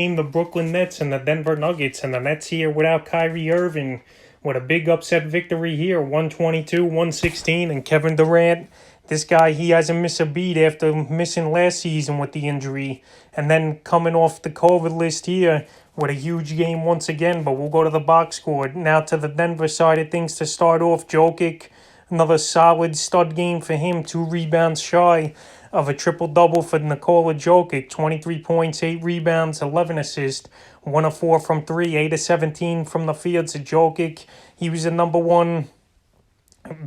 The Brooklyn Nets and the Denver Nuggets, and the Nets here without Kyrie Irving with a big upset victory here, 122-116, and Kevin Durant, this guy, he hasn't missed a beat after missing last season with the injury, and then coming off the COVID list here with a huge game once again. But we'll go to the box score. Now to the Denver side of things to start off. Jokic, another solid stud game for him, 2 rebounds shy of a triple-double for Nikola Jokic, 23 points, 8 rebounds, 11 assists, 1 of 4 from 3, 8 of 17 from the field to Jokic. He was the number one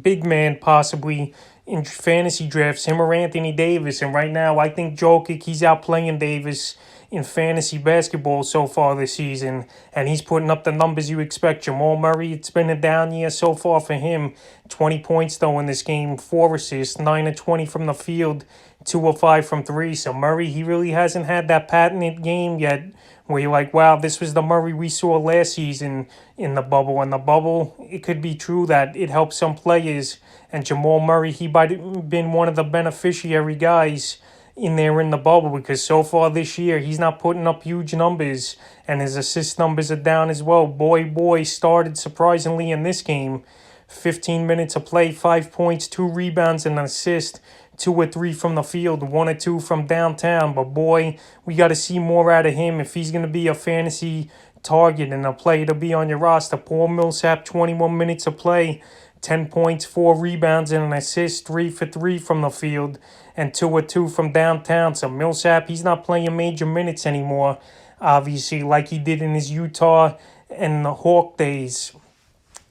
big man possibly in fantasy drafts, him or Anthony Davis. And right now, I think Jokic, he's outplaying Davis in fantasy basketball so far this season, and he's putting up the numbers you expect. Jamal Murray, it's been a down year so far for him. 20 points though in this game, 4 assists, 9 of 20 from the field, 2 of 5 from 3. So Murray, he really hasn't had that patented game yet where you're like, wow, this was the Murray we saw last season in the bubble. And the bubble, it could be true that it helped some players, and Jamal Murray, he might have been one of the beneficiary guys in there in the bubble, because so far this year he's not putting up huge numbers, and his assist numbers are down as well. Boy started surprisingly in this game. 15 minutes of play, 5 points, 2 rebounds, and an assist. 2 or 3 from the field, 1 or 2 from downtown. But boy, we got to see more out of him if he's going to be a fantasy target and a player to be on your roster. Paul Millsap, 21 minutes of play, 10 points, 4 rebounds, and an assist, 3 for 3 from the field, and 2 or 2 from downtown. So Millsap, he's not playing major minutes anymore, obviously, like he did in his Utah and the Hawk days.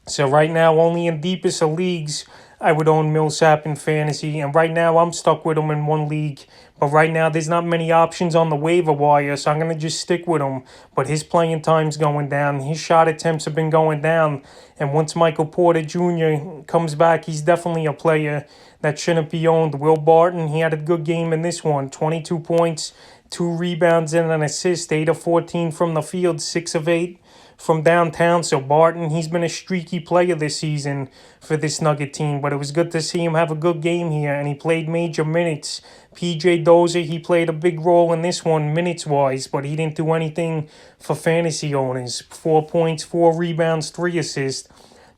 So right now, only in deepest of leagues, I would own Millsap in fantasy. And right now, I'm stuck with him in one league. But right now, there's not many options on the waiver wire, so I'm going to just stick with him. But his playing time's going down. His shot attempts have been going down. And once Michael Porter Jr. comes back, he's definitely a player that shouldn't be owned. Will Barton, he had a good game in this one. 22 points, 2 rebounds, and an assist. 8 of 14 from the field, 6 of 8 from downtown. So Barton, he's been a streaky player this season for this Nugget team, but it was good to see him have a good game here, and he played major minutes. PJ Dozier, he played a big role in this one minutes-wise, but he didn't do anything for fantasy owners. 4 points, 4 rebounds, 3 assists.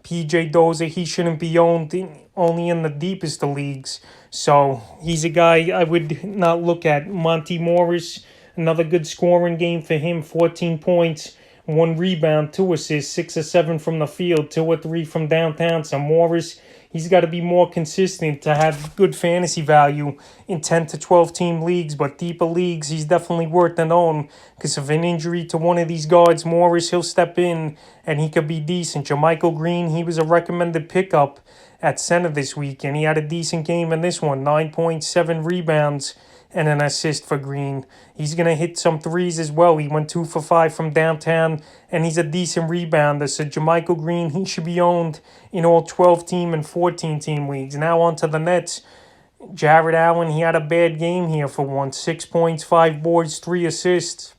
PJ Dozier, he shouldn't be owned only in the deepest of leagues, so he's a guy I would not look at. Monty Morris, another good scoring game for him, 14 points, 1 rebound, 2 assists, 6 or 7 from the field, 2 or 3 from downtown. So Morris, he's got to be more consistent to have good fantasy value in 10 to 12 team leagues, but deeper leagues, he's definitely worth an own, because of an injury to one of these guards, Morris, he'll step in and he could be decent. JaMychal Green, he was a recommended pickup at center this week, and he had a decent game in this one, 9.7 rebounds, and an assist for Green. He's going to hit some threes as well. He went 2 for 5 from downtown, and he's a decent rebounder. So JaMychal Green, he should be owned in all 12-team and 14-team leagues. Now on to the Nets. Jared Allen, he had a bad game here for once. 6 points, 5 boards, 3 assists.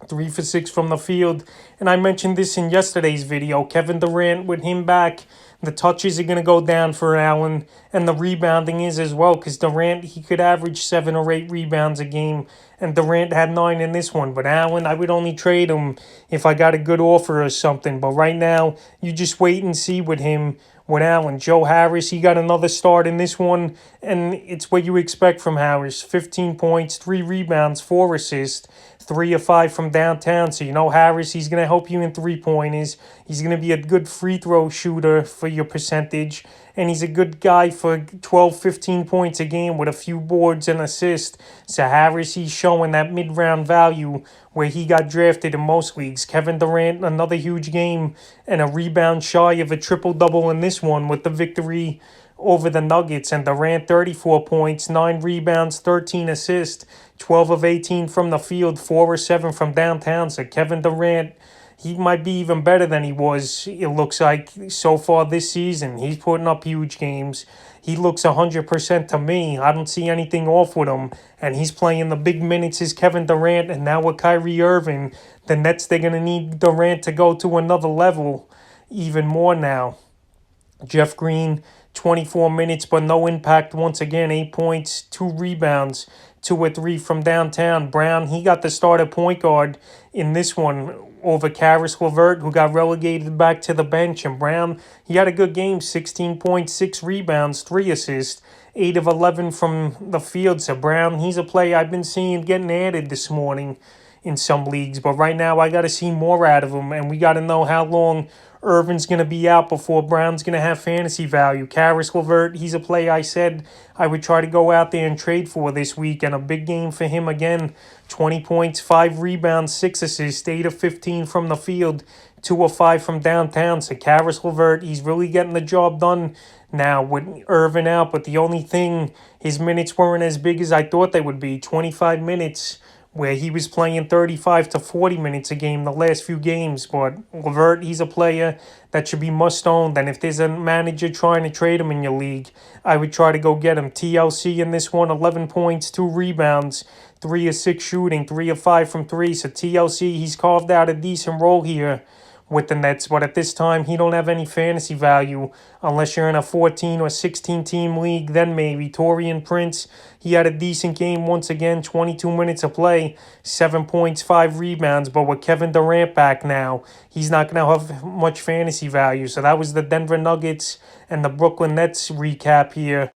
3 for 6 from the field. And I mentioned this in yesterday's video. Kevin Durant, with him back, the touches are going to go down for Allen, and the rebounding is as well, because Durant, he could average 7 or 8 rebounds a game, and Durant had 9 in this one. But Allen, I would only trade him if I got a good offer or something. But right now, you just wait and see with him. With Allen, Joe Harris, he got another start in this one, and it's what you expect from Harris. 15 points, 3 rebounds, 4 assists, 3 of 5 from downtown. So you know Harris, he's going to help you in 3-pointers. He's going to be a good free throw shooter for your percentage, and he's a good guy for 12, 15 points a game with a few boards and assists. So Harris, he's showing that mid-round value where he got drafted in most leagues. Kevin Durant, another huge game and a rebound shy of a triple-double in this one with the victory over the Nuggets. And Durant, 34 points, 9 rebounds, 13 assists, 12 of 18 from the field, 4 or 7 from downtown. So Kevin Durant, he might be even better than he was, it looks like, so far this season. He's putting up huge games. He looks 100% to me. I don't see anything off with him. And he's playing the big minutes as Kevin Durant. And now with Kyrie Irving, the Nets, they're going to need Durant to go to another level even more now. Jeff Green, 24 minutes, but no impact once again. 8 points, 2 rebounds, 2 or 3 from downtown. Brown, he got the start at point guard in this one over Karis LeVert, who got relegated back to the bench. And Brown, he had a good game, 16.6 rebounds, 3 assists, 8 of 11 from the field. So Brown, he's a player I've been seeing getting added this morning in some leagues. But right now, I got to see more out of him, and we got to know how long Irvin's going to be out before Brown's going to have fantasy value. Karis LeVert, he's a player I said I would try to go out there and trade for this week, and a big game for him again. 20 points, 5 rebounds, 6 assists, 8 of 15 from the field, 2 of 5 from downtown. So Karis LeVert, he's really getting the job done now with Irvin out, but the only thing, his minutes weren't as big as I thought they would be. 25 minutes, where he was playing 35 to 40 minutes a game the last few games. But LeVert, he's a player that should be must-owned. And if there's a manager trying to trade him in your league, I would try to go get him. TLC in this one, 11 points, 2 rebounds, 3 of 6 shooting, 3 of 5 from 3. So TLC, he's carved out a decent role here with the Nets, but at this time, he don't have any fantasy value unless you're in a 14 or 16 team league. Then maybe Taurean Prince, he had a decent game once again, 22 minutes of play, 7 points, 5 rebounds. But with Kevin Durant back now, he's not going to have much fantasy value. So that was the Denver Nuggets and the Brooklyn Nets recap here.